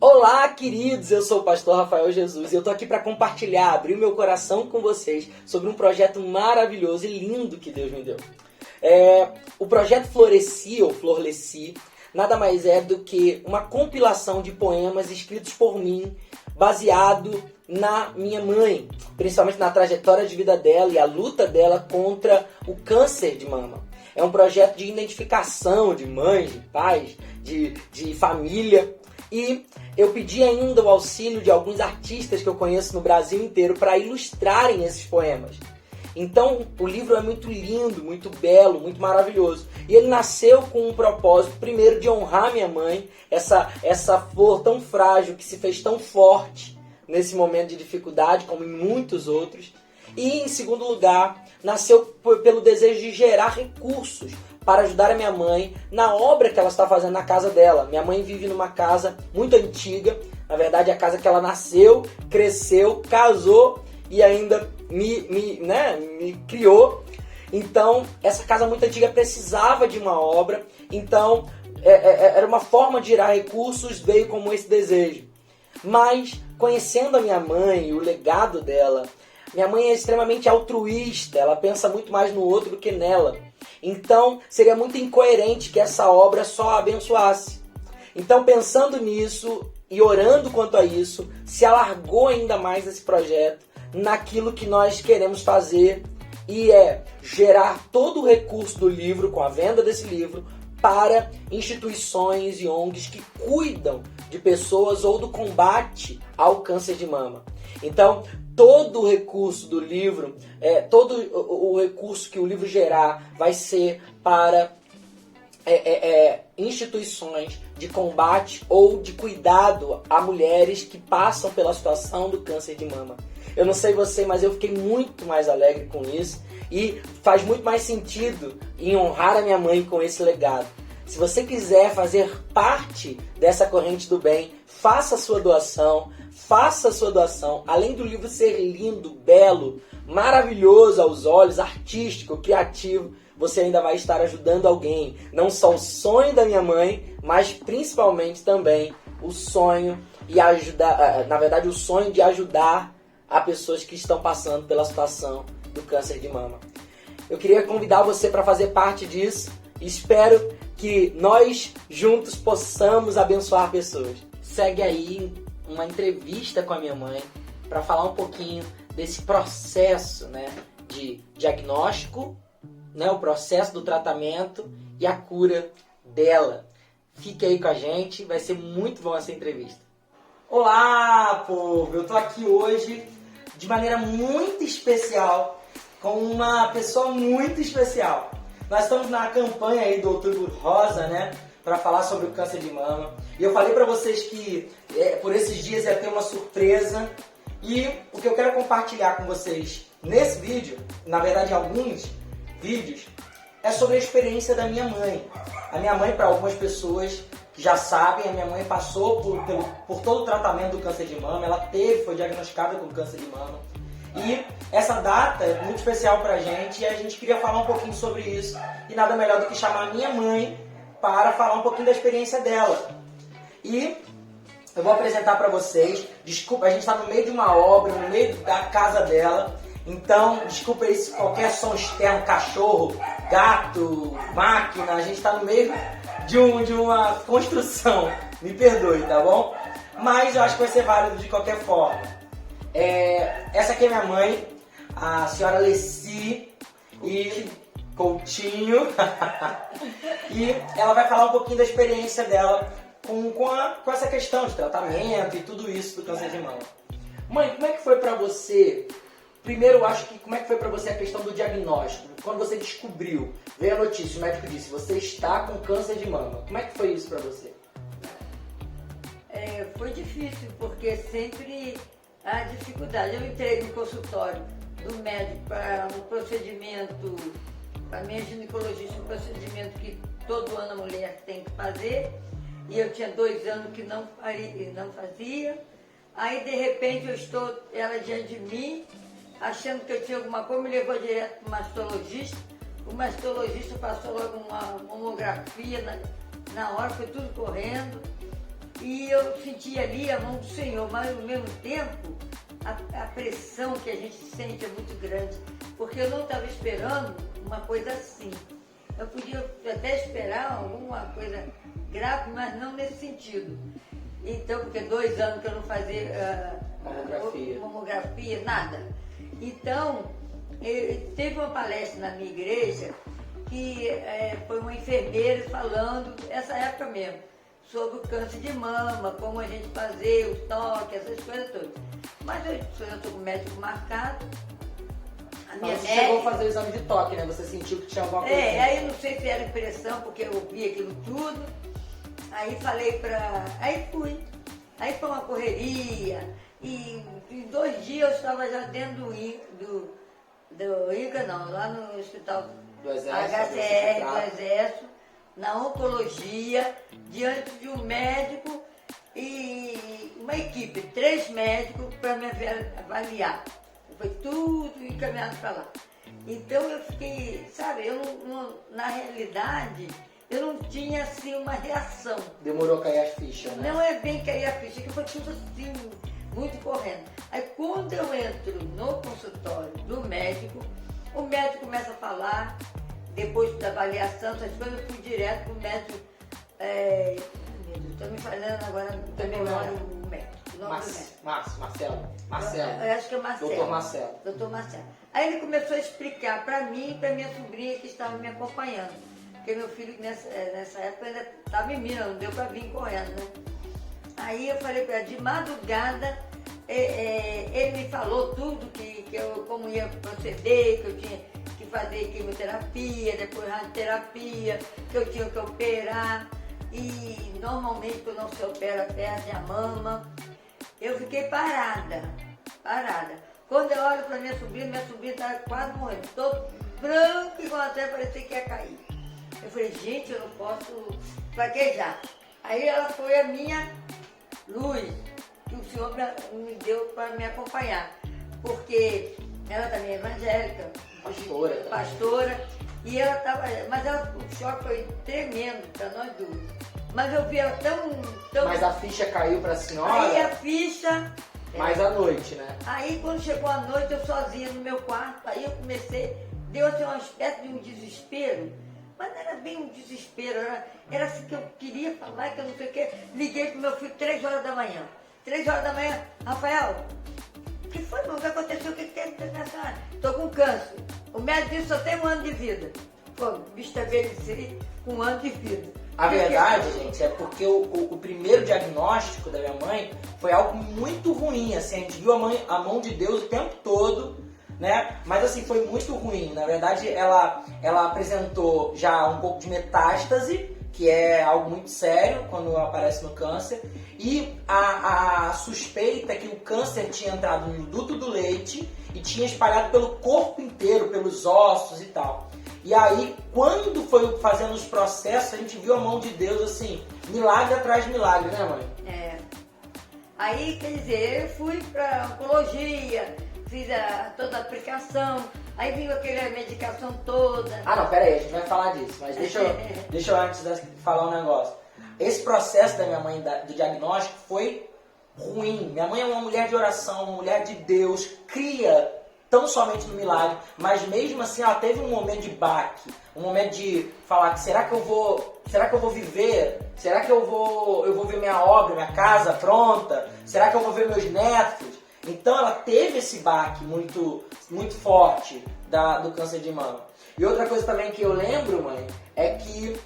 Olá, queridos! Eu sou o pastor Rafael Jesus e eu tô aqui para compartilhar, abrir o meu coração com vocês sobre um projeto maravilhoso e lindo que Deus me deu. O projeto Floresci, ou Florleci, nada mais é do que uma compilação de poemas escritos por mim, baseado na minha mãe, principalmente na trajetória de vida dela e a luta dela contra o câncer de mama. É um projeto de identificação de mães, de pais, de família. E eu pedi ainda o auxílio de alguns artistas que eu conheço no Brasil inteiro para ilustrarem esses poemas. Então o livro é muito lindo, muito belo, muito maravilhoso. E ele nasceu com um propósito, primeiro, de honrar minha mãe, essa flor tão frágil que se fez tão forte nesse momento de dificuldade, como em muitos outros. E, em segundo lugar, nasceu pelo desejo de gerar recursos para ajudar a minha mãe na obra que ela está fazendo na casa dela. Minha mãe vive numa casa muito antiga, na verdade a casa que ela nasceu, cresceu, casou e ainda me criou. Então, essa casa muito antiga precisava de uma obra, então era uma forma de gerar recursos, veio como esse desejo. Mas, conhecendo a minha mãe e o legado dela, minha mãe é extremamente altruísta, ela pensa muito mais no outro do que nela. Então, seria muito incoerente que essa obra só a abençoasse. Então, pensando nisso e orando quanto a isso, se alargou ainda mais esse projeto naquilo que nós queremos fazer, e é gerar todo o recurso do livro, com a venda desse livro, para instituições e ONGs que cuidam de pessoas ou do combate ao câncer de mama. Então, todo o recurso do livro, todo o recurso que o livro gerar vai ser para instituições de combate ou de cuidado a mulheres que passam pela situação do câncer de mama. Eu não sei você, mas eu fiquei muito mais alegre com isso e faz muito mais sentido em honrar a minha mãe com esse legado. Se você quiser fazer parte dessa corrente do bem, faça a sua doação. Além do livro ser lindo, belo, maravilhoso aos olhos, artístico, criativo, você ainda vai estar ajudando alguém. Não só o sonho da minha mãe, mas principalmente também o sonho o sonho de ajudar a pessoas que estão passando pela situação do câncer de mama. Eu queria convidar você para fazer parte disso e espero que nós juntos possamos abençoar pessoas. Segue aí uma entrevista com a minha mãe para falar um pouquinho desse processo, de diagnóstico, o processo do tratamento e a cura dela. Fique aí com a gente, vai ser muito bom essa entrevista. Olá, povo! Eu tô aqui hoje de maneira muito especial com uma pessoa muito especial. Nós estamos na campanha aí do Outubro Rosa, para falar sobre o câncer de mama. E eu falei para vocês que por esses dias ia ter uma surpresa. E o que eu quero compartilhar com vocês nesse vídeo, na verdade alguns vídeos, é sobre a experiência da minha mãe. A minha mãe, para algumas pessoas que já sabem, a minha mãe passou por todo o tratamento do câncer de mama. Ela foi diagnosticada com câncer de mama. E essa data é muito especial pra gente e a gente queria falar um pouquinho sobre isso. E nada melhor do que chamar a minha mãe para falar um pouquinho da experiência dela. E eu vou apresentar para vocês. Desculpa, a gente está no meio de uma obra, no meio da casa dela. Então, desculpa aí se qualquer som externo, cachorro, gato, máquina, a gente está no meio de uma construção. Me perdoe, tá bom? Mas eu acho que vai ser válido de qualquer forma. Essa aqui é minha mãe, a senhora Leci e Coutinho. E ela vai falar um pouquinho da experiência dela com essa questão de tratamento e tudo isso do câncer de mama. Mãe, como é que foi pra você? Primeiro, eu acho que como é que foi pra você a questão do diagnóstico? Quando você descobriu, veio a notícia, o médico disse, você está com câncer de mama. Como é que foi isso pra você? Foi difícil, porque sempre há dificuldade. Eu entrei no consultório do médico para um procedimento, a minha ginecologista, um procedimento que todo ano a mulher tem que fazer, e eu tinha 2 anos que não fazia. Aí, de repente, ela diante de mim, achando que eu tinha alguma coisa, me levou direto para o mastologista. O mastologista passou logo uma mamografia na hora, foi tudo correndo. E E eu senti ali a mão do Senhor, mas ao mesmo tempo a pressão que a gente sente é muito grande, porque eu não estava esperando uma coisa assim. Eu podia até esperar alguma coisa grave, mas não nesse sentido. Então, porque 2 anos que eu não fazia mamografia, nada. Então, teve uma palestra na minha igreja que foi uma enfermeira falando, essa época mesmo, sobre o câncer de mama, como a gente fazer os toques, essas coisas todas. Mas eu estou com o médico marcado. Mas você chegou a fazer o exame de toque, né? Você sentiu que tinha alguma coisa? Aí eu não sei se era impressão, porque eu ouvi aquilo tudo. Aí falei Aí fui. Aí foi uma correria. E em 2 dias eu estava já dentro do INCA, não, lá no hospital do Exército, HCR do Exército, na oncologia, diante de um médico e uma equipe, 3 médicos para me avaliar. Foi tudo encaminhado para lá. Então eu fiquei, sabe, na realidade, eu não tinha assim uma reação. Demorou a cair a ficha, né? Não é bem cair a ficha, que foi tudo assim, muito correndo. Aí quando eu entro no consultório do médico, o médico começa a falar, depois da avaliação, essas coisas, eu fui direto pro médico. Estou me falando agora, também o médico. Marcelo. Eu acho que é Marcelo. Doutor Marcelo. Aí ele começou a explicar para mim e para minha sobrinha que estava me acompanhando. Porque meu filho nessa época ainda estava em Minas, não deu para vir correndo, né? Aí eu falei para ela, de madrugada, ele me falou tudo, como ia proceder, que eu tinha que fazer quimioterapia, depois radioterapia, que eu tinha que operar. E normalmente quando não se opera, perde a mama. Eu fiquei parada. Quando eu olho para minha sobrinha estava quase morrendo, todo branco, igual até parecia que ia cair. Eu falei, gente, eu não posso fraquejar. Aí ela foi a minha luz, que o Senhor me deu para me acompanhar. Porque ela também é evangélica, pastora, e ela estava. Mas o choque foi tremendo para nós duas. Mas eu vi ela tão. Mas a ficha caiu para a senhora? Aí a ficha. Mais à noite, né? Aí quando chegou a noite, eu sozinha no meu quarto, aí eu comecei, deu assim uma espécie de um desespero, mas não era bem um desespero, era assim que eu queria falar, que eu não sei o que. Liguei pro meu filho 3 horas da manhã. 3 horas da manhã, Rafael, o que foi, irmão? O que aconteceu? O que tem na senhora? Estou com câncer. O médico disse que só tem 1 ano de vida. Pô, me estabeleci com 1 ano de vida. A verdade, gente, é porque o primeiro diagnóstico da minha mãe foi algo muito ruim, assim, a gente viu a mão de Deus o tempo todo, né? Mas assim, foi muito ruim. Na verdade, ela apresentou já um pouco de metástase, que é algo muito sério quando aparece no câncer, e a suspeita é que o câncer tinha entrado no duto do leite e tinha espalhado pelo corpo inteiro, pelos ossos e tal. E aí, quando foi fazendo os processos, a gente viu a mão de Deus, assim, milagre atrás de milagre, né, mãe? Aí, quer dizer, eu fui pra oncologia, fiz toda a aplicação, aí veio aquela medicação toda. Ah, não, peraí, a gente vai falar disso, mas deixa eu antes falar um negócio. Esse processo da minha mãe, do diagnóstico, foi ruim. Minha mãe é uma mulher de oração, uma mulher de Deus, cria tão somente no milagre, mas mesmo assim ela teve um momento de baque, um momento de falar que será que eu vou viver? Será que eu vou ver minha obra, minha casa pronta? Será que eu vou ver meus netos? Então ela teve esse baque muito, muito forte do câncer de mama. E outra coisa também que eu lembro, mãe, é que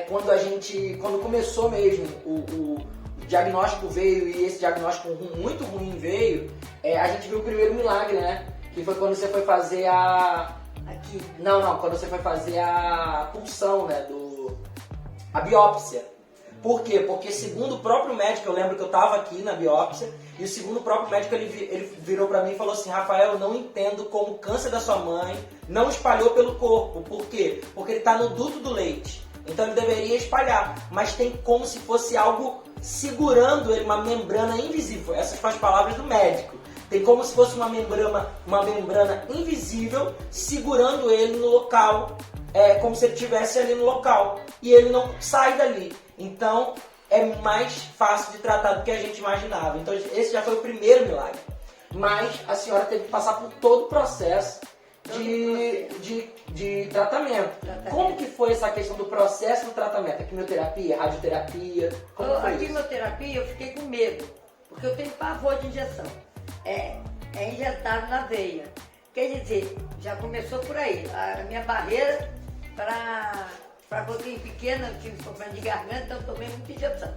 quando começou mesmo o diagnóstico veio e esse diagnóstico muito ruim veio, a gente viu o primeiro milagre, né? Que foi quando você foi fazer quando você foi fazer a punção, né? A biópsia. Por quê? Porque segundo o próprio médico, eu lembro que eu estava aqui na biópsia, e segundo o próprio médico, ele virou para mim e falou assim, Rafael, eu não entendo como o câncer da sua mãe não espalhou pelo corpo. Por quê? Porque ele está no duto do leite. Então ele deveria espalhar, mas tem como se fosse algo segurando ele, uma membrana invisível. Essas são as palavras do médico. Tem como se fosse uma membrana invisível segurando ele no local, como se ele estivesse ali no local. E ele não sai dali. Então, é mais fácil de tratar do que a gente imaginava. Então esse já foi o primeiro milagre. Mas a senhora teve que passar por todo o processo de tratamento. Como que foi essa questão do processo do tratamento? A quimioterapia, a radioterapia? Como foi A isso? quimioterapia eu fiquei com medo, porque eu tenho pavor de injeção. É injetado na veia. Quer dizer, já começou por aí. A minha barreira para pouquinho pequena, eu tive problema de garganta, então eu tomei muita injeção.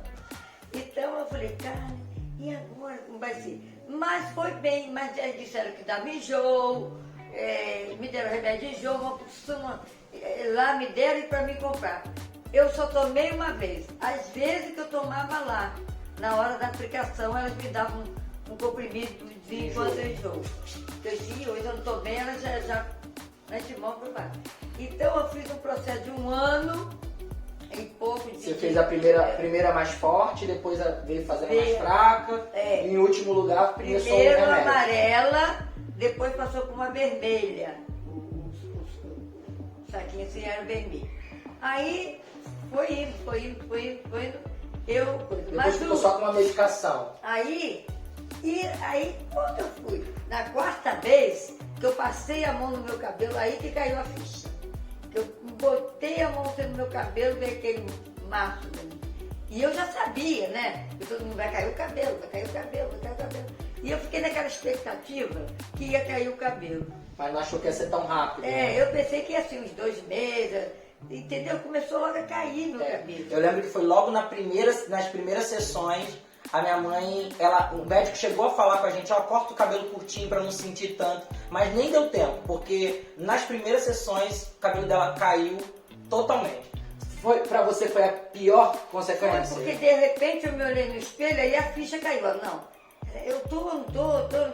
Então eu falei, cara, e agora como vai ser? Mas foi bem, mas eles disseram que dava enjoo, me deram remédio de enjoo, lá me deram e para me comprar. Eu só tomei uma vez. Às vezes que eu tomava lá, na hora da aplicação, elas me davam um comprimido de enjoo. Eu tinha, hoje eu não tomei, elas já antemão para baixo. Então eu fiz um processo de 1 ano e pouco de... Você fez a primeira mais forte, depois veio fazendo mais fraca, e em último lugar começou o primeiro remédio. amarela, depois passou por uma vermelha. O saquinho assim era vermelho. Aí foi indo. Depois ficou só com uma medicação. Aí quando eu fui, na 4ª vez que eu passei a mão no meu cabelo, aí que caiu a ficha. Eu botei a mão no meu cabelo, veio aquele maço. E eu já sabia, né? Que todo mundo vai cair o cabelo, vai cair o cabelo, vai cair o cabelo. E eu fiquei naquela expectativa que ia cair o cabelo. Mas não achou que ia ser tão rápido. Né? Eu pensei que ia ser uns 2 meses, entendeu? Começou logo a cair meu cabelo. Eu lembro que foi logo nas primeiras sessões, a minha mãe, o médico chegou a falar com a gente, corta o cabelo curtinho para não sentir tanto, mas nem deu tempo, porque nas primeiras sessões o cabelo dela caiu totalmente. Pra você foi a pior consequência? Porque de repente eu me olhei no espelho e a ficha caiu. Não, eu não tô,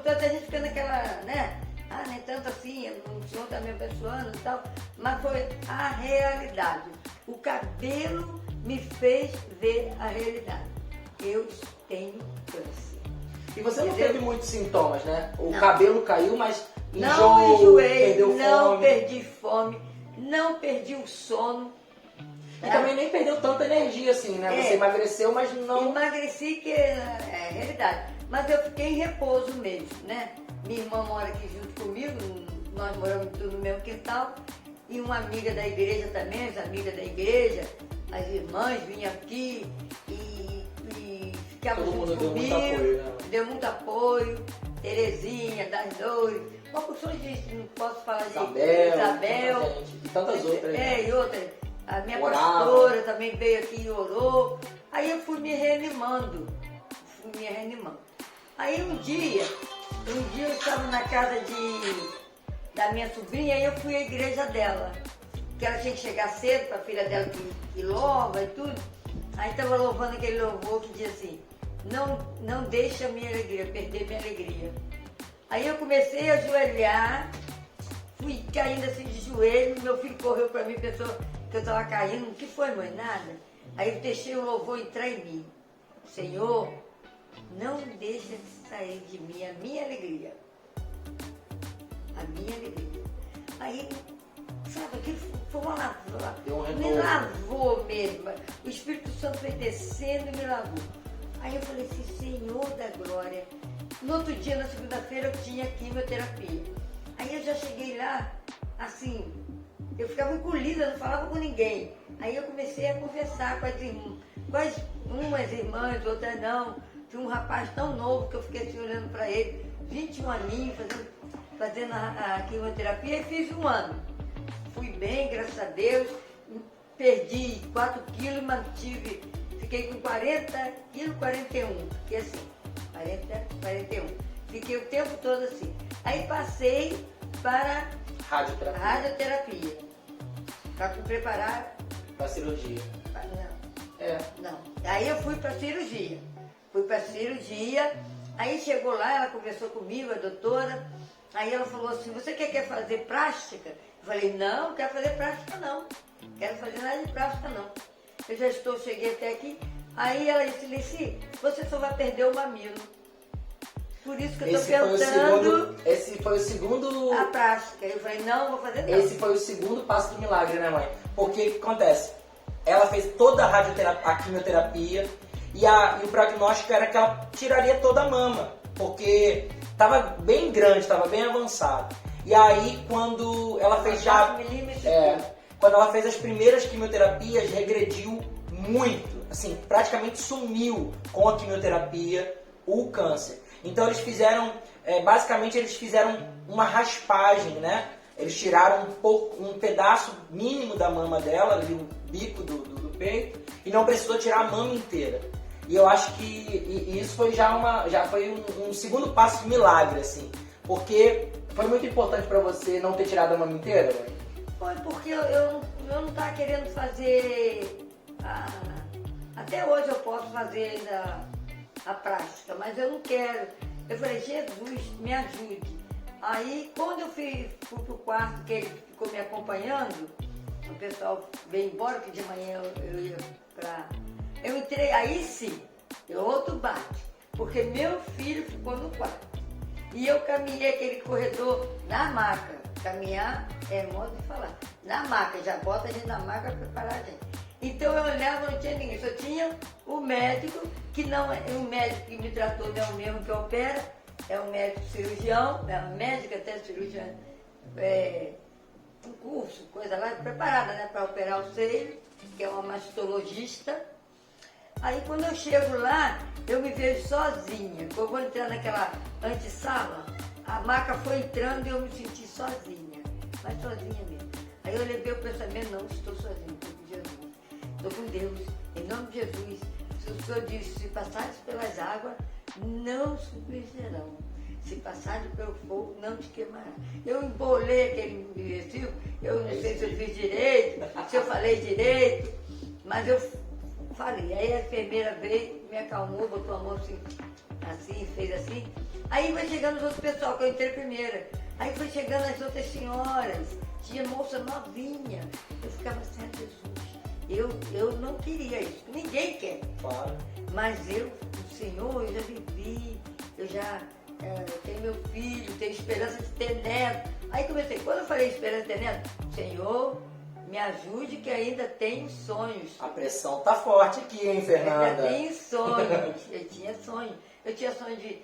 até a gente fica naquela, né? Nem tanto assim, o senhor tá me abençoando e tal, mas foi a realidade. O cabelo me fez ver a realidade. Eu tenho câncer. E você não teve muitos sintomas, né? O não. Cabelo caiu, mas não enjoei, perdeu não fome. perdi fome, não perdi o sono. E também nem perdeu tanta energia assim, né? Você emagreceu, mas não... Emagreci, que é realidade. Mas eu fiquei em repouso mesmo, né? Minha irmã mora aqui junto comigo, nós moramos tudo no mesmo quintal. E uma amiga da igreja também, as amigas da igreja, as irmãs vinham aqui e ficavam junto comigo. Deu muito apoio. Terezinha, das Dores, uma porção de, não posso falar de Isabel. E tantas outras. E outras. A minha pastora também veio aqui e orou. Aí eu fui me reanimando. Aí um dia eu estava na casa da minha sobrinha e eu fui à igreja dela. Que ela tinha que chegar cedo para a filha dela que louva e tudo. Aí estava louvando aquele louvor que dizia assim, não deixa a minha alegria, perder minha alegria. Aí eu comecei a ajoelhar, fui caindo assim de joelho, meu filho correu para mim, pensou que eu estava caindo. O que foi, mãe? Nada. Aí eu deixei o louvor entrar em mim. Senhor, não deixa de sair de mim a minha alegria. A minha alegria. Aí, sabe, aquilo foi uma lavada. Me lavou mesmo. O Espírito Santo foi descendo e me lavou. Aí eu falei assim, Senhor da glória. No outro dia, na segunda-feira, eu tinha quimioterapia. Aí eu já cheguei lá, assim, eu ficava encolhida, não falava com ninguém. Aí eu comecei a conversar com as irmãs, umas irmãs, outras não. Tinha um rapaz tão novo que eu fiquei assim olhando para ele, 21 aninhos, fazendo a quimioterapia, e fiz 1 ano. Fui bem, graças a Deus, perdi 4 quilos, mantive, fiquei com 40 quilos, 41, fiquei assim, 40, 41. Fiquei o tempo todo assim. Aí passei para radioterapia, para me preparar para cirurgia. Não. Aí eu fui para cirurgia. Aí chegou lá, ela conversou comigo, a doutora. Aí ela falou assim, você quer fazer plástica? Eu falei, não quero fazer plástica não. Quero fazer nada de plástica não. Eu já cheguei até aqui. Aí ela disse, Lici, você só vai perder o mamilo. Por isso que eu estou pensando... Esse foi o segundo... A plástica. Eu falei, não vou fazer não. Esse foi o segundo passo do milagre, né, mãe? Porque o que acontece? Ela fez toda a quimioterapia e o prognóstico era que ela tiraria toda a mama, porque estava bem grande, estava bem avançado. E aí quando ela fez quando ela fez as primeiras quimioterapias, regrediu muito, assim, praticamente sumiu com a quimioterapia o câncer. Então eles fizeram, basicamente eles fizeram uma raspagem, né? Eles tiraram um pedaço mínimo da mama dela, ali no bico do peito, e não precisou tirar a mama inteira. E eu acho que isso foi já foi um segundo passo de milagre, assim. Porque foi muito importante para você não ter tirado a mama inteira, né? Foi porque eu não estava querendo fazer... Até hoje eu posso fazer ainda a prática, mas eu não quero. Eu falei, Jesus, me ajude. Aí, quando eu fui pro quarto, que ele ficou me acompanhando, o pessoal veio embora, que de manhã eu ia pra... Eu entrei, aí sim, outro bate, porque meu filho ficou no quarto. E eu caminhei aquele corredor na maca. Caminhar é modo de falar. Na maca, já bota a gente na maca para preparar a gente. Então eu olhava, não tinha ninguém, só tinha o médico, que não é o médico que me tratou, não é o mesmo que opera, é um médico cirurgião, é uma médica até cirurgiã, um curso, coisa lá, preparada, né, para operar o seio, que é uma mastologista. Aí quando eu chego lá, eu me vejo sozinha. Quando eu vou entrar naquela antessala, a maca foi entrando e eu me senti sozinha, mas sozinha mesmo. Aí eu levei o pensamento, não, estou sozinha, estou com Jesus, estou com Deus, em nome de Jesus. O Senhor disse, se passares pelas águas, não submergerão. Se passares pelo fogo, não te queimará. Eu embolei aquele versículo, eu não sei se eu fiz direito, se eu falei direito, mas eu falei. Aí a enfermeira veio, me acalmou, botou a mão assim, fez assim. Aí vai chegando os outros pessoal, que eu entrei primeira. Aí foi chegando as outras senhoras, tinha moça novinha. Eu ficava assim, Jesus, eu não queria isso, ninguém quer. Claro. Mas o Senhor, eu já vivi, eu já tenho meu filho, tenho esperança de ter neto. Aí comecei, quando eu falei esperança de ter neto, Senhor, me ajude que ainda tenho sonhos. A pressão tá forte aqui, hein, Fernanda? Ainda tenho sonhos, eu tinha sonho. Eu tinha sonho de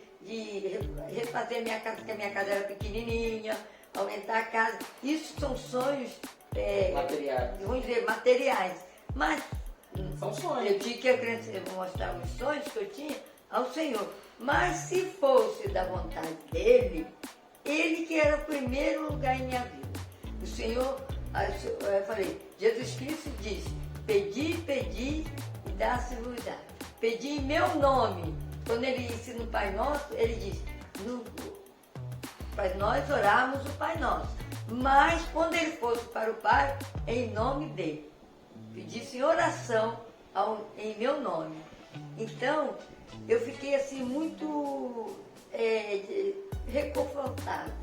refazer a minha casa, porque a minha casa era pequenininha, aumentar a casa. Isso são sonhos materiais. Vamos dizer, materiais. Mas são sonhos. Eu tinha que mostrar os sonhos que eu tinha ao Senhor. Mas se fosse da vontade dele, ele que era o primeiro lugar em minha vida. O Senhor, eu falei, Jesus Cristo diz, pedi, pedi e dá-se-vos-á. Pedi em meu nome. Quando ele ensina o Pai Nosso, ele diz, para nós orarmos o Pai Nosso. Mas quando ele fosse para o Pai, em nome dele. Pedisse em oração em meu nome. Então, eu fiquei assim muito reconfortada,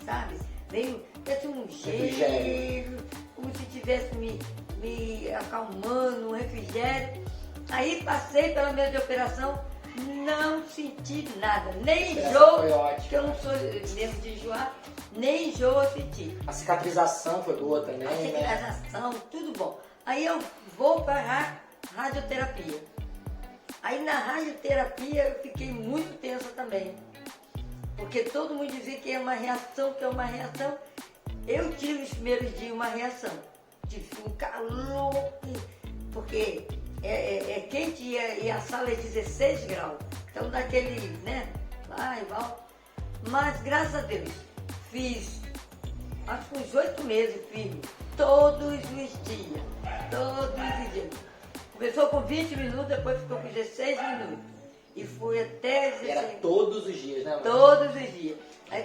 sabe? Veio um gelo, como se estivesse me acalmando, um refrigério. Aí passei pela mesa de operação, não senti nada, nem enjoo, que eu não sou mesmo de enjoar, nem enjoo eu senti. A cicatrização foi boa também, A cicatrização, né? Tudo bom. Aí eu vou para a radioterapia. Aí na radioterapia eu fiquei muito tensa também. Porque todo mundo dizia que é uma reação, Eu tive os primeiros dias uma reação. Tive um calor, porque é quente e a sala é 16 graus. Então daquele, né, lá e volta. Mas graças a Deus, fiz, acho que uns 8 meses firme, todos os dias. Começou com 20 minutos, depois ficou com 16 minutos. E fui até 16 Era todos os dias, né, mãe? Todos os dias. Aí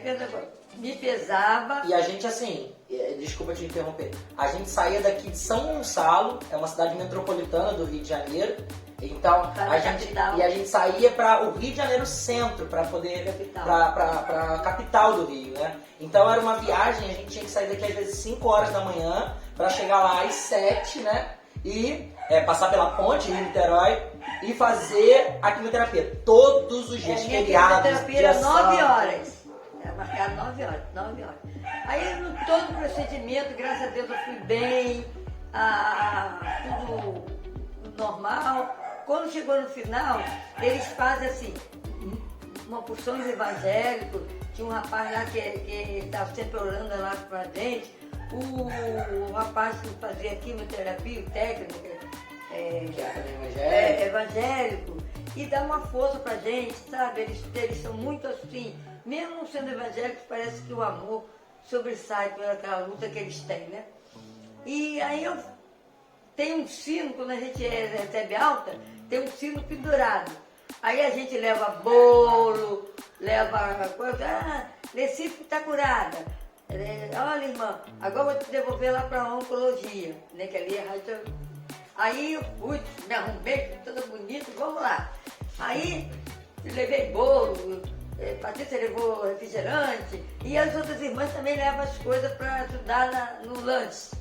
me pesava. E a gente, assim, desculpa te interromper, a gente saía daqui de São Gonçalo, é uma cidade metropolitana do Rio de Janeiro. Então, a gente saía para o Rio de Janeiro centro, para poder, para a capital do Rio, né? Então era uma viagem, a gente tinha que sair daqui às vezes 5 horas da manhã, para chegar lá às 7, né? E passar pela ponte, Rio Niterói, e fazer a quimioterapia todos os dias, feriados, a quimioterapia era 9 horas. Era marcado 9 horas. Aí no todo o procedimento, graças a Deus eu fui bem, tudo normal. quando chegou no final, eles fazem assim, uma porção de evangélico. Tinha um rapaz lá que estava sempre orando lá pra gente. O rapaz que fazia quimioterapia, o técnico, evangélico, e dá uma força pra gente, sabe? Eles são muito assim, mesmo não sendo evangélicos, parece que o amor sobressai pelaquela luta que eles têm, né? E aí tem um sino, quando a gente recebe alta, tem um sino pendurado. Aí a gente leva bolo, leva coisa, Recife está curada. Olha, irmã, agora vou te devolver lá para a oncologia, né? Que ali é rádio. Aí eu fui, me arrumei, toda bonita, vamos lá. Aí levei bolo, Patrícia levou refrigerante, e as outras irmãs também levam as coisas para ajudar no lanche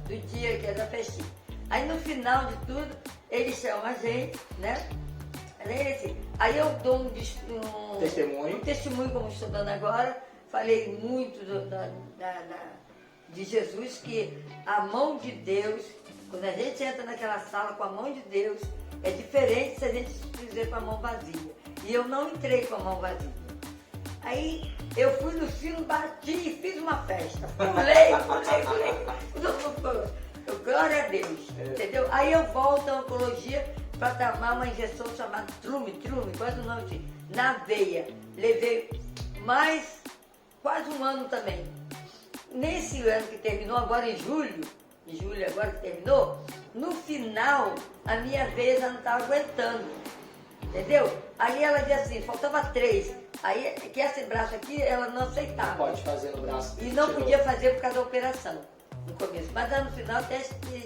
do dia, que é da festinha. Aí no final de tudo, eles chamam a gente, né? Aí eu dou um testemunho, como estou dando agora. Falei muito de Jesus, que a mão de Deus, quando a gente entra naquela sala com a mão de Deus, é diferente se a gente fizer com a mão vazia. E eu não entrei com a mão vazia. Aí eu fui no sino, bati e fiz uma festa. Pulei. Glória a Deus, entendeu? Aí eu volto à oncologia para tomar uma injeção chamada Trume, quase o nome assim, na veia. Levei mais quase um ano também. Nesse ano que terminou, agora em julho agora que terminou, no final a minha veia já não estava aguentando, entendeu? Aí ela dizia assim, faltava 3. Aí que esse braço aqui ela não aceitava. Não pode fazer no braço. E não podia fazer por causa da operação. No começo, mas no final até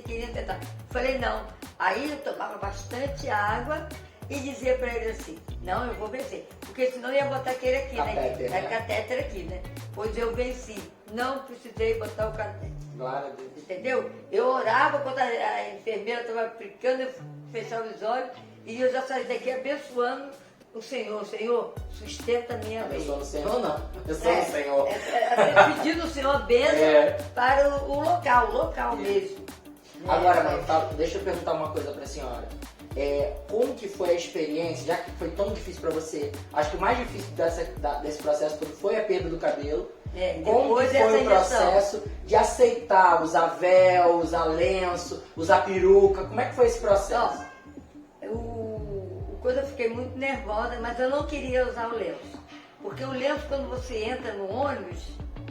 queria tentar. Falei não. Aí eu tomava bastante água e dizia para ele assim, não, eu vou vencer. Porque senão ia botar aquele aqui, catéter, né? Catéter aqui, né? Pois eu venci. Não precisei botar o catéter. Glória a Deus. Entendeu? Eu orava quando a enfermeira estava aplicando, eu fechava os olhos e eu já saía daqui abençoando o Senhor. Senhor, sustenta a minha veia. Abençoa o Senhor não. Abençoa o Senhor. Pedindo o Senhor a bênção para o local mesmo. Agora, mãe, deixa eu perguntar uma coisa para a senhora. Como que foi a experiência, já que foi tão difícil para você? Acho que o mais difícil desse processo todo foi a perda do cabelo. Como que foi o processo de aceitar usar véu, usar lenço, usar peruca? Como é que foi esse processo? Eu fiquei muito nervosa, mas eu não queria usar o lenço. Porque o lenço, quando você entra no ônibus,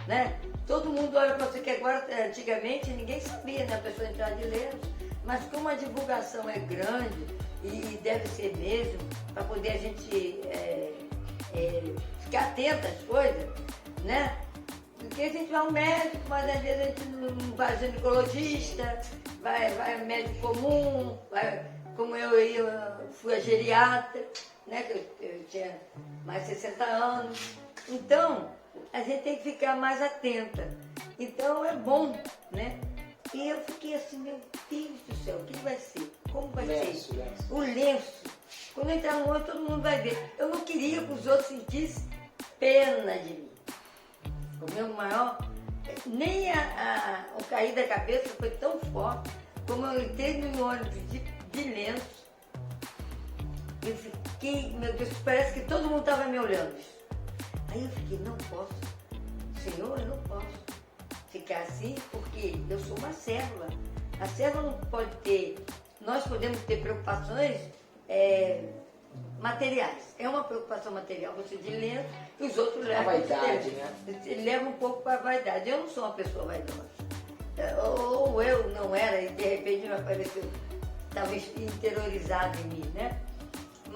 né? Todo mundo olha para você, que agora, antigamente, ninguém sabia, né? A pessoa entrar de lenço. Mas como a divulgação é grande, e deve ser mesmo, para poder a gente ficar atenta às coisas, né? Porque a gente vai ao médico, mas às vezes a gente não vai ao ginecologista, vai ao médico comum, como eu fui a geriatra, né? Que eu tinha mais de 60 anos. Então, a gente tem que ficar mais atenta. Então é bom, né? E eu fiquei assim, meu Deus do céu, o que vai ser? Como vai ser? O lenço. Quando eu entrar no ônibus, todo mundo vai ver. Eu não queria que os outros sentissem pena de mim. O meu maior, nem o cair da cabeça foi tão forte, como eu entrei no ônibus de lenço. Eu fiquei, meu Deus, parece que todo mundo estava me olhando. Aí eu fiquei, não posso. Senhor, eu não posso ficar assim, porque eu sou uma serva. A serva não pode ter, nós podemos ter preocupações materiais. É uma preocupação material, você de lenço, e os outros levam. A vaidade, né? Leva um pouco para a vaidade. Eu não sou uma pessoa vaidosa. Ou eu não era, e de repente me apareceu, estava interiorizado em mim, né?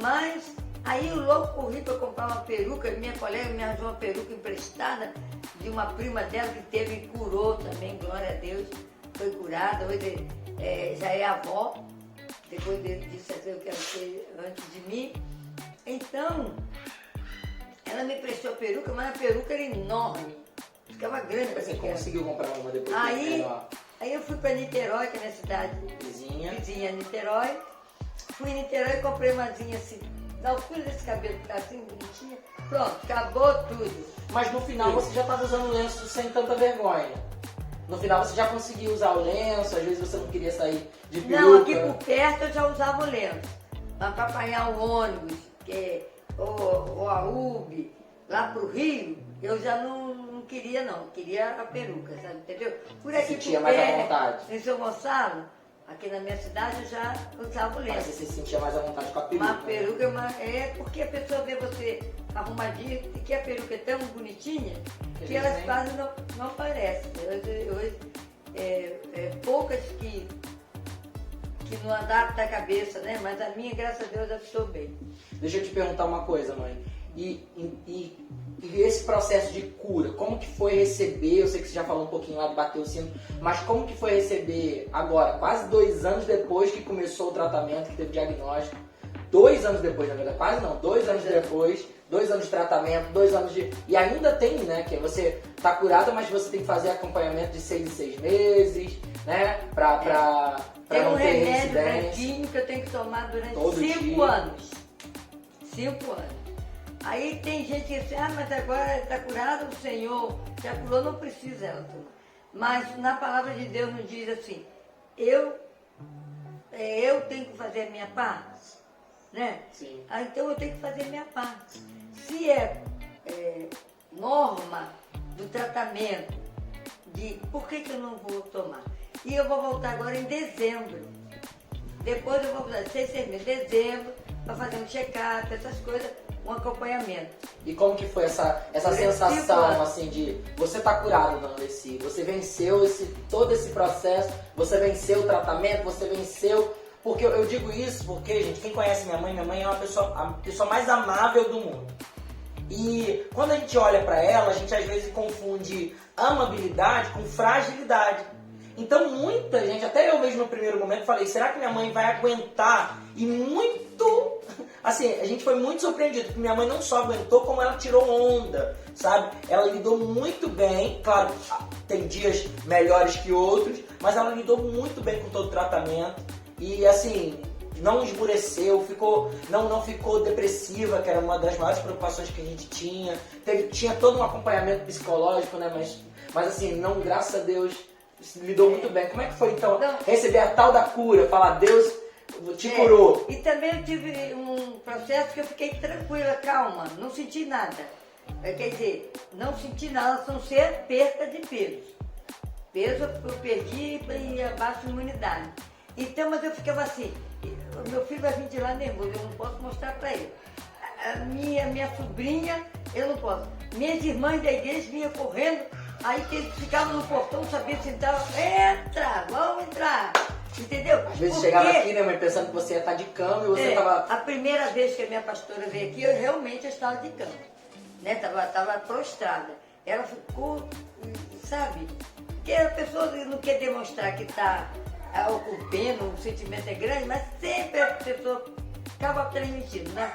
Mas aí eu logo corri para comprar uma peruca, minha colega me arranjou uma peruca emprestada de uma prima dela que teve e curou também, glória a Deus, foi curada, hoje já é avó, depois disso eu quero ser antes de mim. Então, ela me prestou a peruca, mas a peruca era enorme, ficava grande para Você mim. conseguiu comprar uma depois? Aí eu fui para Niterói, que é minha cidade vizinha Niterói. Fui em Niterói e comprei uma asinha assim, da altura desse cabelo que tá assim, bonitinha. Pronto, acabou tudo. Mas no final você já estava usando lenço sem tanta vergonha. No final você já conseguiu usar o lenço, às vezes você não queria sair de peruca. Não, aqui por perto eu já usava o lenço. para apanhar o ônibus, ou a UB, lá pro Rio, eu já não queria não, queria a peruca, sabe, entendeu? Por aqui Sentia por mais à perto, vontade. em São Gonçalo, aqui na minha cidade, eu já usava o Mas lenço. você se sentia mais à vontade com a peruca. Uma peruca, é porque a pessoa vê você arrumadinha e que a peruca é tão bonitinha que elas quase não parecem. Hoje, poucas que não adaptam a cabeça, né? Mas a minha, graças a Deus, adaptou bem. Deixa eu te perguntar uma coisa, mãe. E esse processo de cura, como que foi receber, eu sei que você já falou um pouquinho lá de bater o sino, mas como que foi receber agora, quase 2 anos depois que começou o tratamento, que teve diagnóstico, 2 anos depois, na verdade, quase não, 2 anos depois, 2 anos de tratamento, 2 anos de... E ainda tem, né, que você tá curada, mas você tem que fazer acompanhamento de 6 em 6 meses, né, pra tem não um ter remédio reincidência. branquinho que eu tenho que tomar durante Todo 5 dia. anos. 5 anos. Aí tem gente que diz, mas agora está curado, o Senhor já curou, não precisa ela tomar. Mas na palavra de Deus nos diz assim, eu tenho que fazer a minha parte, né? Sim. Então eu tenho que fazer a minha parte. Se é norma do tratamento, por que eu não vou tomar? E eu vou voltar agora em dezembro. Depois eu vou fazer 6 meses, dezembro, para fazer um check-up, essas coisas, um acompanhamento. E como que foi essa sensação, assim, de você tá curado, dona Alessi, você venceu todo esse processo, você venceu o tratamento, você venceu... Porque eu digo isso porque, gente, quem conhece minha mãe é a pessoa mais amável do mundo. E quando a gente olha pra ela, a gente às vezes confunde amabilidade com fragilidade. Então muita gente, até eu mesmo no primeiro momento falei, será que minha mãe vai aguentar? E muito, assim, a gente foi muito surpreendido, porque minha mãe não só aguentou, como ela tirou onda, sabe? Ela lidou muito bem, claro, tem dias melhores que outros, mas ela lidou muito bem com todo o tratamento. E assim, não esmureceu, não ficou depressiva, que era uma das maiores preocupações que a gente tinha. Tinha todo um acompanhamento psicológico, né? Mas assim, não, graças a Deus, lidou muito bem. Como é que foi então receber a tal da cura, falar Deus te curou? E também eu tive um processo que eu fiquei tranquila, calma, não senti nada. Quer dizer, não senti nada, a não ser perda de peso. Peso eu perdi e abaixo de imunidade. Então, mas eu ficava assim, o meu filho vai vir de lá nervoso, eu não posso mostrar para ele. A minha sobrinha, eu não posso. Minhas irmãs da igreja vinham correndo, aí eles ficavam no portão, não sabiam se entrava, entra, vamos entrar, entendeu? Às vezes chegava aqui, né, mãe, pensando que você ia estar de cama e você estava... A primeira vez que a minha pastora veio aqui, eu realmente estava de cama, né, tava prostrada. Ela ficou, sabe, porque a pessoa não quer demonstrar que está... o pena, o sentimento é grande, mas sempre a pessoa acaba transmitindo, né?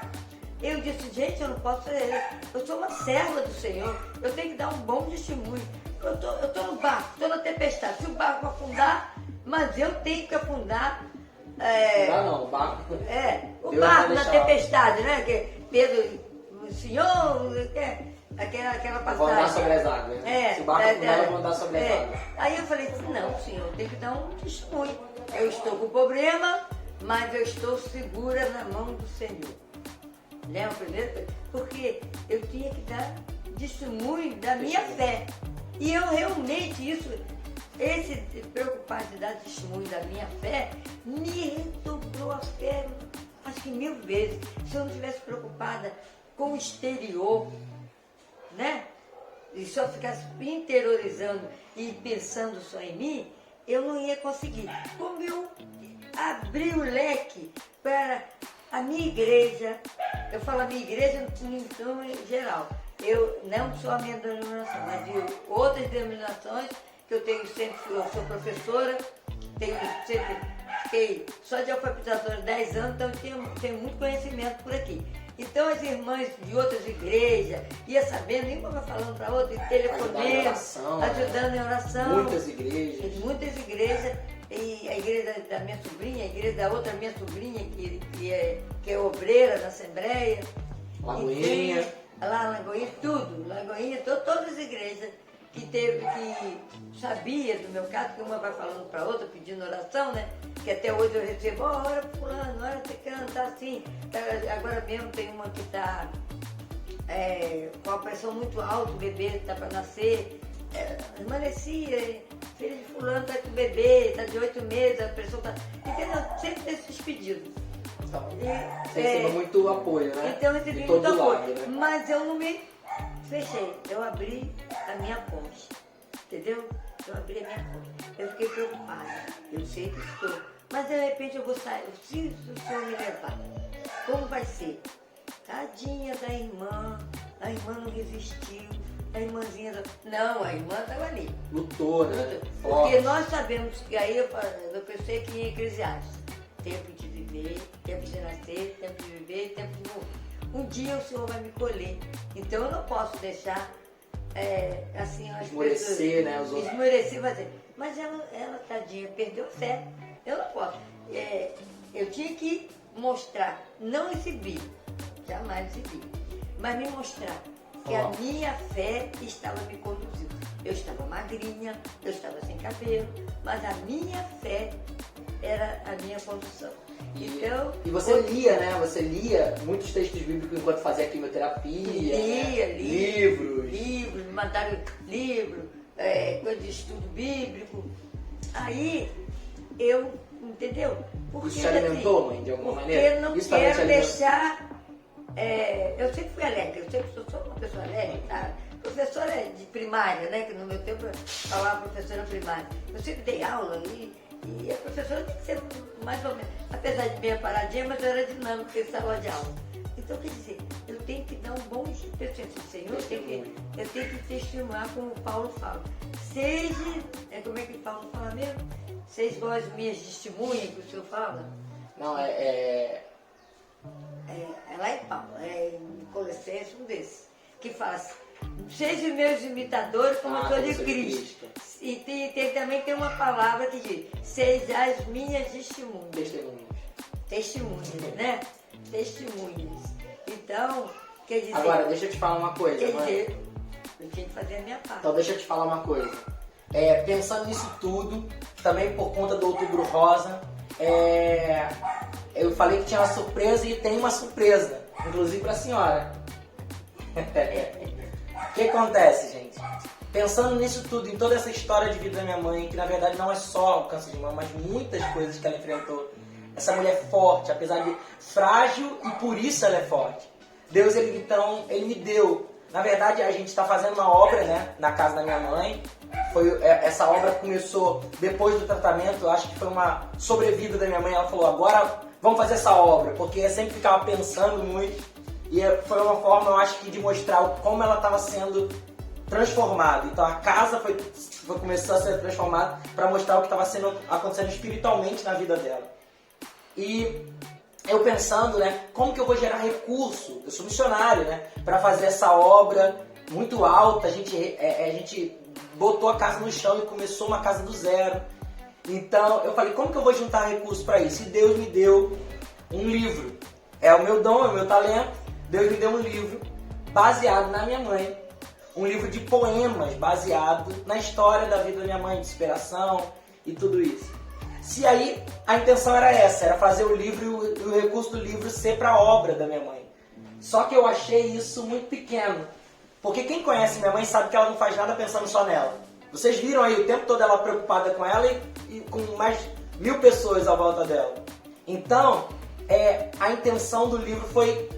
Eu disse, gente, eu não posso ser, eu sou uma serva do Senhor, eu tenho que dar um bom testemunho. Eu tô no barco, estou na tempestade, se o barco afundar, mas eu tenho que afundar. Não, o barco. O barco na tempestade, né? Que Pedro, o Senhor, aquela passagem. Vou andar sobre as águas. Se o barco afundar, eu vou andar sobre as águas. Aí eu falei assim, não, Senhor, eu tenho que dar um testemunho. Eu estou com problema, mas eu estou segura na mão do Senhor. Né? Porque eu tinha que dar testemunho da minha fé. E eu realmente, esse preocupar de dar testemunho da minha fé, me redobrou a fé, acho que 1000 vezes. Se eu não estivesse preocupada com o exterior, né? E só ficasse interiorizando e pensando só em mim, eu não ia conseguir. Como eu abri o leque para a minha igreja, eu falo a minha igreja em geral, eu não sou a minha denominação, mas de outras denominações, que eu sou professora, fiquei só de alfabetizadora 10 anos, então eu tenho muito conhecimento por aqui. Então as irmãs de outras igrejas iam sabendo, uma vai falando para outra, telefonando, ajudando em oração. Muitas igrejas. Muitas igrejas. E a igreja da minha sobrinha, a igreja da outra minha sobrinha, que é obreira na Assembleia. Lagoinha. Lá, Lagoinha, tudo. Lagoinha, todas as igrejas. que sabia do meu caso, que uma vai falando para outra, pedindo oração, né? Que até hoje eu recebo, ora fulano, ora ciclano, tá assim. Agora mesmo tem uma que está com a pressão muito alta, o bebê está para nascer. Permanecia, filho de fulano está com o bebê, está de 8 meses, a pressão está... Entendeu? Sempre tem esses pedidos. Então, você recebeu muito apoio, né? Então eu recebi de muito todo apoio. lado, né? Mas eu não me fechei, eu abri a minha ponte, entendeu? Eu abri a minha ponte. Eu fiquei preocupada, eu sei que estou. Mas de repente eu vou sair, se o Senhor me levar, como vai ser? Tadinha da irmã, a irmã não resistiu, a irmãzinha... Não, a irmã estava ali. Lutou, né? Porque nós sabemos que aí eu pensei que em Eclesiastes, tempo de viver, tempo de nascer, tempo de viver, tempo de morrer. Um dia o Senhor vai me colher. Então eu não posso deixar assim as esmorecer, pessoas, né? Os outros. Esmorecer, mas ela, tadinha, perdeu fé. Eu não posso. Eu tinha que mostrar, não exibir, jamais exibir, mas me mostrar que a minha fé estava me conduzindo. Eu estava magrinha, eu estava sem cabelo, mas a minha fé era a minha condução. Então, e você lia, né? Você lia muitos textos bíblicos enquanto fazia quimioterapia, livros, me mandaram livro, coisa de estudo bíblico. Aí eu, entendeu? Porque, isso te alimentou, mãe, de alguma maneira? Porque eu não quero deixar... eu sempre fui alegre, eu sempre sou uma pessoa alegre, tá? Professora de primária, né? Que no meu tempo eu falava professora primária. Eu sempre dei aula e a professora tem que ser mais ou menos, apesar de meia paradinha, mas eu era dinâmica em sala de aula. Então, quer dizer, eu tenho que dar um bom Senhor, eu tenho que testemunhar como o Paulo fala. Seja, como é que Paulo fala mesmo? Seja vós minhas testemunhas, que o Senhor fala? Não, É lá em Paulo, em Colossenses, um desses, que fala assim, sejam meus imitadores como eu sou de Cristo. E tem uma palavra que diz, sejam as minhas testemunhas. Testemunhas, né? Testemunhas. Então, quer dizer... Agora, deixa eu te falar uma coisa, quer mãe. dizer, eu tinha que fazer a minha parte. Então deixa eu te falar uma coisa. Pensando nisso tudo, também por conta do Outubro Rosa, eu falei que tinha uma surpresa e tem uma surpresa, inclusive para a senhora. O que acontece, gente? Pensando nisso tudo, em toda essa história de vida da minha mãe, que na verdade não é só o câncer de mama, mas muitas coisas que ela enfrentou. Essa mulher forte, apesar de frágil, e por isso ela é forte. Deus, ele me deu. Na verdade, a gente está fazendo uma obra, né, na casa da minha mãe. Essa obra começou depois do tratamento, eu acho que foi uma sobrevida da minha mãe. Ela falou, agora vamos fazer essa obra, porque eu sempre ficava pensando muito. E foi uma forma, eu acho que, de mostrar como ela estava sendo transformada. Então a casa começou a ser transformada para mostrar o que estava acontecendo espiritualmente na vida dela. E eu pensando, né, como que eu vou gerar recurso? Eu sou missionário, né, para fazer essa obra muito alta. A gente botou a casa no chão e começou uma casa do zero. Então eu falei, como que eu vou juntar recurso para isso? E Deus me deu um livro. É o meu dom, é o meu talento. Deus me deu um livro baseado na minha mãe. Um livro de poemas baseado na história da vida da minha mãe, de inspiração e tudo isso. Se aí a intenção era essa, era fazer o livro e o recurso do livro ser para a obra da minha mãe. Só que eu achei isso muito pequeno. Porque quem conhece minha mãe sabe que ela não faz nada pensando só nela. Vocês viram aí o tempo todo ela preocupada com ela e com mais 1000 pessoas à volta dela. Então, a intenção do livro foi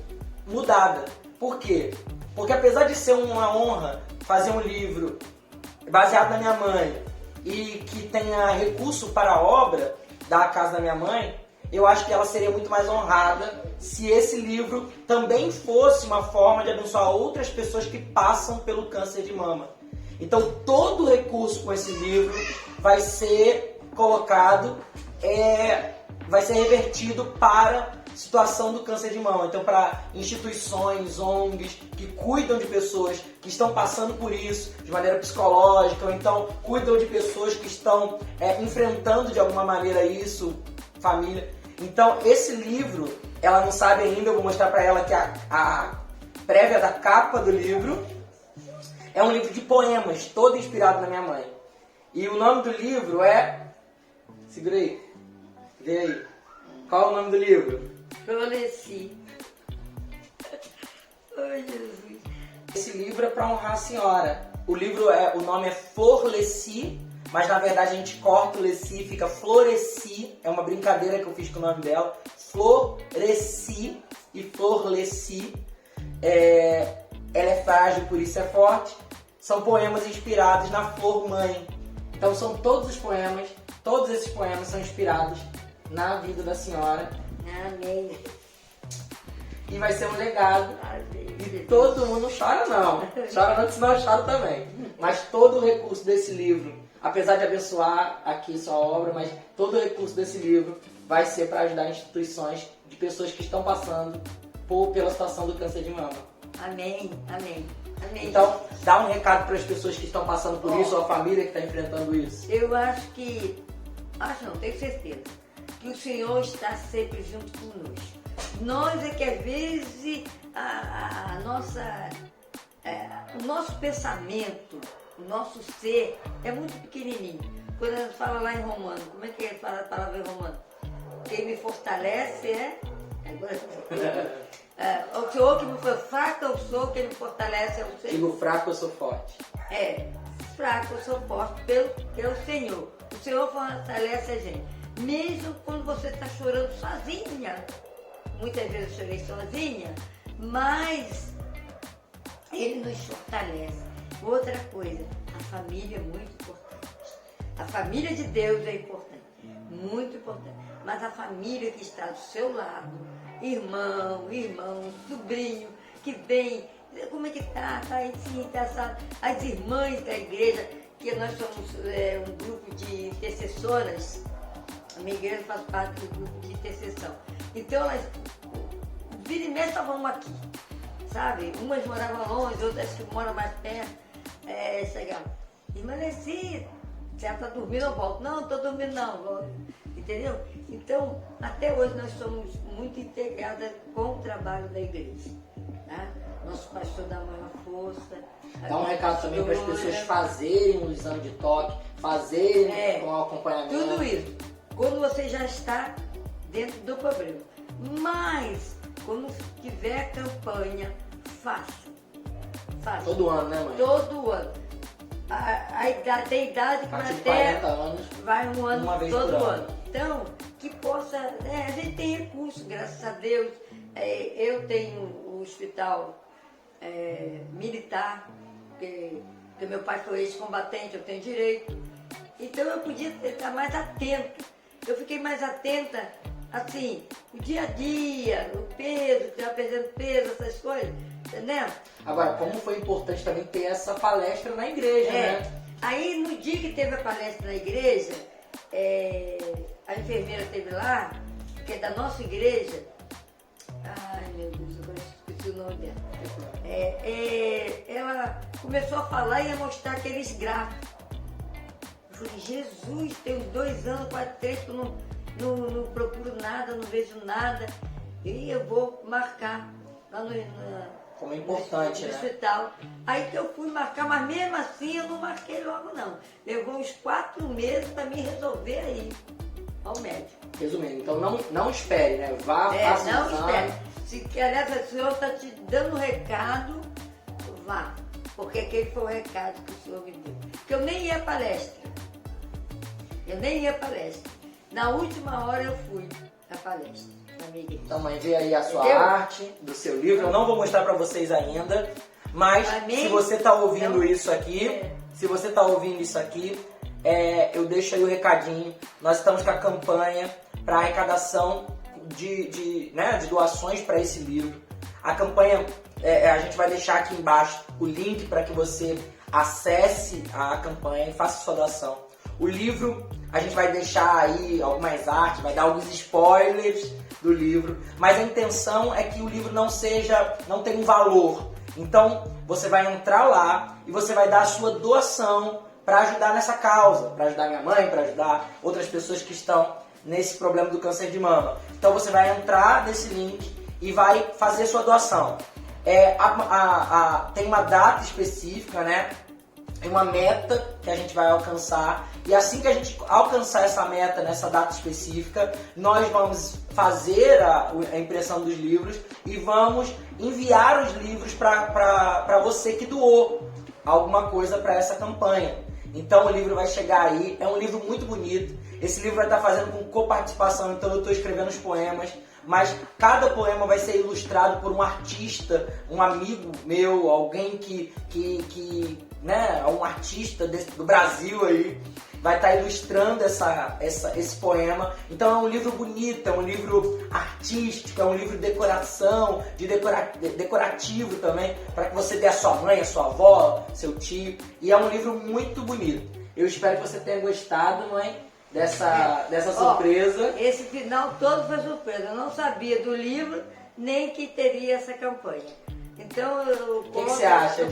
mudada. Por quê? Porque apesar de ser uma honra fazer um livro baseado na minha mãe e que tenha recurso para a obra da casa da minha mãe, eu acho que ela seria muito mais honrada se esse livro também fosse uma forma de abençoar outras pessoas que passam pelo câncer de mama. Então todo o recurso com esse livro vai ser colocado, vai ser revertido para a situação do câncer de mama. Então para instituições, ONGs que cuidam de pessoas que estão passando por isso de maneira psicológica, ou então cuidam de pessoas que estão enfrentando de alguma maneira isso, família. Então esse livro, ela não sabe ainda, eu vou mostrar para ela que a prévia da capa do livro, É um livro de poemas, todo inspirado na minha mãe. E o nome do livro é... Segura aí. Vê aí. Qual é o nome do livro? Floreci. Ai, Jesus. Esse livro é para honrar a senhora. O nome é Floreci, mas na verdade a gente corta o Leci e fica Floreci. É uma brincadeira que eu fiz com o nome dela. Floreci e Floreci. Ela é frágil, por isso é forte. São poemas inspirados na Flor Mãe. Então são todos esses poemas são inspirados na vida da senhora. Amém. E vai ser um legado. Amém. E todo mundo chora não. Chora não, senão eu choro também. Mas todo o recurso desse livro, apesar de abençoar aqui sua obra, mas todo o recurso desse livro vai ser para ajudar instituições de pessoas que estão passando pela situação do câncer de mama. Amém. Amém. Amém. Então, dá um recado para as pessoas que estão passando por isso, ou a família que está enfrentando isso. Eu acho que... Acho não, tenho certeza. Que o Senhor está sempre junto conosco. Nós é que às vezes o nosso pensamento, o nosso ser é muito pequenininho. Quando a gente fala lá em Romano, como é que fala a palavra em Romano? Quem me fortalece agora, o Senhor que me foi fraco, eu sou, quem me fortalece é o Senhor. Digo fraco, eu sou forte. Fraco, eu sou forte pelo Senhor. O Senhor fortalece a gente. Mesmo quando você está chorando sozinha. Muitas vezes eu chorei sozinha, mas Ele nos fortalece. Outra coisa, a família é muito importante. A família de Deus é importante, muito importante. Mas a família que está do seu lado, irmão, sobrinho, que vem, como é que tá? Tá assim, tá assado. As irmãs da igreja, que nós somos um grupo de intercessoras. A minha igreja faz parte do grupo de intercessão. Então, elas, vira e mexe, estavam aqui, sabe? Umas moravam longe, outras que moram mais perto. Chegavam, irmã Leci, você está dormindo, eu volto. Não, estou dormindo não, entendeu? Então, até hoje nós somos muito integradas com o trabalho da igreja. Tá? Nosso pastor dá maior força. Dá um recado também para as pessoas fazerem o exame de toque, fazerem com o acompanhamento. Tudo isso. Quando você já está dentro do problema. Mas, quando tiver campanha, faça. Todo ano, né, mãe? Todo ano. Tem idade que até 40 anos, vai um ano uma vez todo por ano. Então, que possa... a gente tem recursos, graças a Deus. Eu tenho um hospital militar, porque meu pai foi ex-combatente, eu tenho direito. Então eu podia estar mais atenta. Eu fiquei mais atenta, assim, o dia a dia, o peso, estava perdendo peso, essas coisas, entendeu? Agora, como foi importante também ter essa palestra na igreja, né? Aí, no dia que teve a palestra na igreja, a enfermeira esteve lá, que é da nossa igreja. Ai, meu Deus, agora esqueci o nome dela. Ela começou a falar e a mostrar aqueles gráficos. Eu falei, Jesus, tem uns 2 anos, quase 3, que eu não procuro nada, não vejo nada. E eu vou marcar lá como é importante, no né? hospital. Aí que eu fui marcar, mas mesmo assim eu não marquei logo não. Levou uns 4 meses para me resolver aí, ao médico. Resumindo, então não espere, né? Vá, faça não o exame. espere. Se aliás, o senhor está te dando recado, vá. Porque aquele foi o recado que o senhor me deu. Porque eu nem ia à palestra. Na última hora eu fui à palestra da minha igreja. Então, mãe, vê aí a sua arte do seu livro. Eu não vou mostrar para vocês ainda, mas se você está ouvindo isso aqui, eu deixo aí o recadinho. Nós estamos com a campanha para arrecadação de doações para esse livro. A campanha, a gente vai deixar aqui embaixo o link para que você acesse a campanha e faça sua doação. O livro, a gente vai deixar aí algumas artes, vai dar alguns spoilers do livro, mas a intenção é que o livro não tenha um valor. Então, você vai entrar lá e você vai dar a sua doação para ajudar nessa causa, para ajudar minha mãe, para ajudar outras pessoas que estão nesse problema do câncer de mama. Então, você vai entrar nesse link e vai fazer sua doação. Tem uma data específica, né? Tem uma meta que a gente vai alcançar. E assim que a gente alcançar essa meta, nessa data específica, nós vamos fazer a impressão dos livros e vamos enviar os livros para você que doou alguma coisa para essa campanha. Então o livro vai chegar aí, é um livro muito bonito. Esse livro vai estar fazendo com coparticipação, então eu estou escrevendo os poemas, mas cada poema vai ser ilustrado por um artista, um amigo meu, alguém que né, um artista do Brasil aí, vai estar ilustrando esse poema. Então é um livro bonito, é um livro artístico, é um livro de decoração, decorativo também, para que você dê a sua mãe, a sua avó, seu tio. E é um livro muito bonito. Eu espero que você tenha gostado, mãe, dessa surpresa. Esse final todo foi surpresa. Eu não sabia do livro, nem que teria essa campanha. Então eu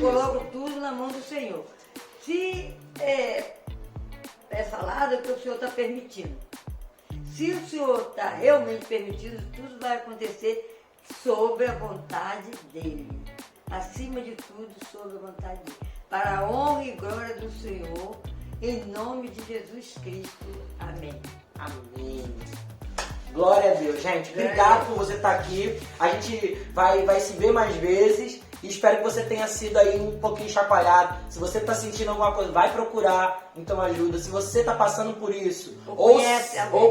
coloco tudo na mão do Senhor. Se é falado, é que o Senhor está permitindo. Se o Senhor está realmente permitindo, tudo vai acontecer sob a vontade dEle. Acima de tudo, sob a vontade dEle. Para a honra e glória do Senhor, em nome de Jesus Cristo. Amém. Amém. Glória a Deus, gente. Obrigado por você estar aqui. A gente vai se ver mais vezes. E espero que você tenha sido aí um pouquinho chacoalhado. Se você está sentindo alguma coisa, vai procurar, então ajuda. Se você está passando por isso, ou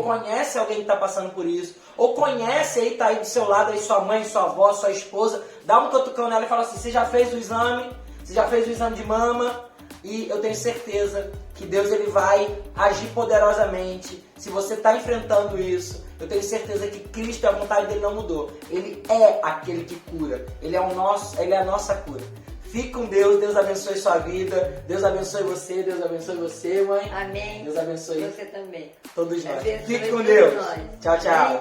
conhece alguém que está passando por isso, ou conhece aí, está aí do seu lado, aí sua mãe, sua avó, sua esposa, dá um cutucão nela e fala assim, você já fez o exame? Você já fez o exame de mama? E eu tenho certeza que Deus ele vai agir poderosamente. Se você está enfrentando isso, eu tenho certeza que Cristo, a vontade dele não mudou. Ele é aquele que cura. Ele é a nossa cura. Fique com Deus. Deus abençoe sua vida. Deus abençoe você. Deus abençoe você, mãe. Amém. Deus abençoe você também. Todos nós. Fique com Deus. Tchau, tchau. Amém.